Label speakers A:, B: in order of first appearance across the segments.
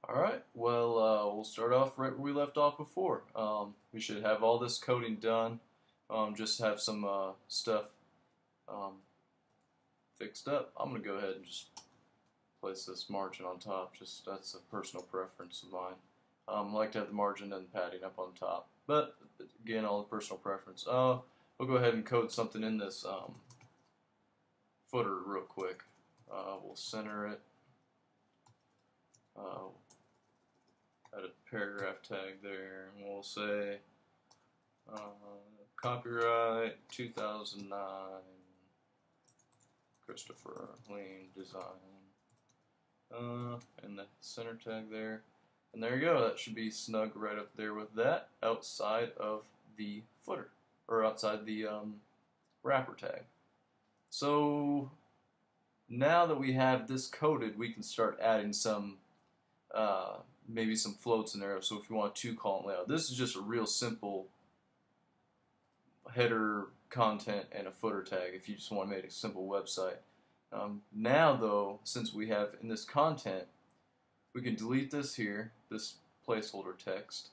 A: Alright, well, we'll start off right where we left off before. We should have all this coding done, just have some stuff um, fixed up. I'm going to go ahead and just place this margin on top, just that's a personal preference of mine. I like to have the margin and padding up on top, but again, all the personal preference. We'll go ahead and code something in this footer real quick. We'll center it. Add a paragraph tag there, and we'll say copyright 2009 Christopher Lane Design, and the center tag there, and there you go. That should be snug right up there with that, outside of the footer, or outside the wrapper tag. So now that we have this coded, we can start adding some maybe some floats in there. So if you want a 2-column layout, this is just a real simple header, content, and a footer tag if you just want to make a simple website. Now though, since we have in this content, we can delete this here, this placeholder text,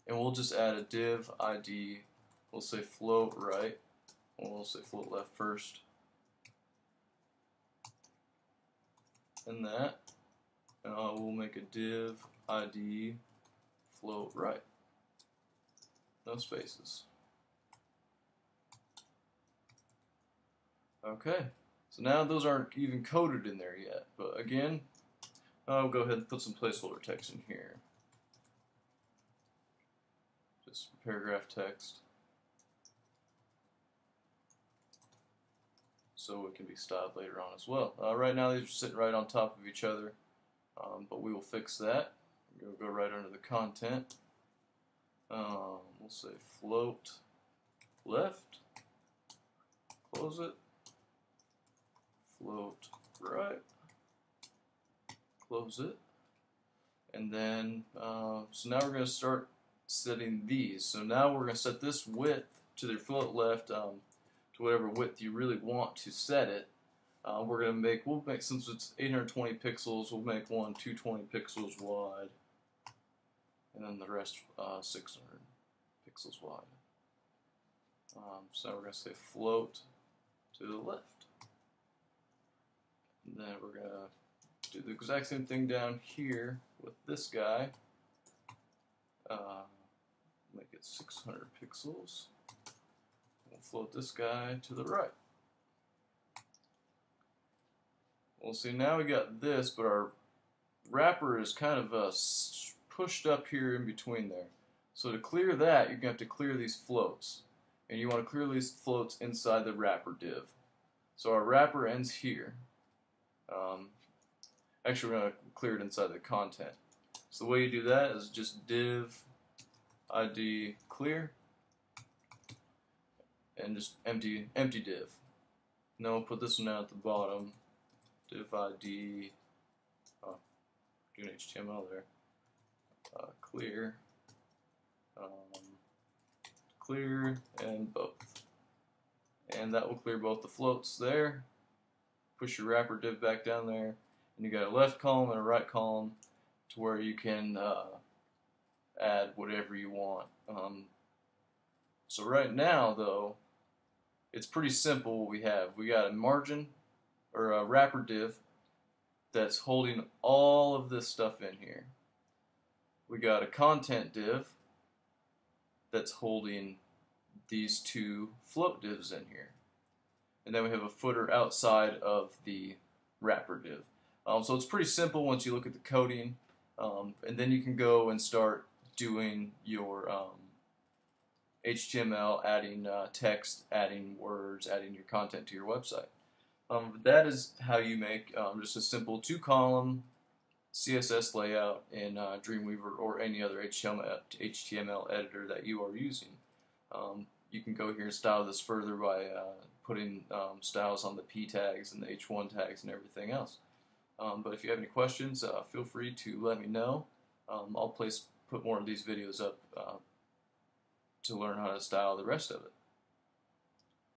A: and we'll just add a div ID. We'll say float right, and we'll say float left first, and that. We'll make a div ID float right. No spaces. Okay, so now those aren't even coded in there yet, but again, I'll go ahead and put some placeholder text in here. Just paragraph text, so it can be styled later on as well. Right now these are sitting right on top of each other. But we will fix that. We'll go right under the content. We'll say float left, close it, float right, close it, and then so now we're going to start setting these. So now we're going to set this width to the float left to whatever width you really want to set it. We'll make, since it's 820 pixels, we'll make one 220 pixels wide, and then the rest 600 pixels wide. So now we're going to say float to the left. And then we're going to do the exact same thing down here with this guy. Make it 600 pixels. We'll float this guy to the right. Well, see, now we got this, but our wrapper is kind of pushed up here in between there. So to clear that, you're going to have to clear these floats. And you want to clear these floats inside the wrapper div. So our wrapper ends here. Actually, we're going to clear it inside the content. So the way you do that is just div ID clear, and just empty div. Now we'll put this one down at the bottom. Div ID, doing HTML there, clear, clear, and both. And that will clear both the floats there. Push your wrapper div back down there, and you got a left column and a right column to where you can add whatever you want. So right now, though, it's pretty simple what we have. We got a margin, or a wrapper div, that's holding all of this stuff in here. We got a content div that's holding these two float divs in here. And then we have a footer outside of the wrapper div. So it's pretty simple once you look at the coding, and then you can go and start doing your HTML, adding text, adding words, adding your content to your website. That is how you make just a simple 2-column CSS layout in Dreamweaver or any other HTML editor that you are using. You can go here and style this further by putting styles on the P tags and the H1 tags and everything else. But if you have any questions, feel free to let me know. I'll put more of these videos up to learn how to style the rest of it.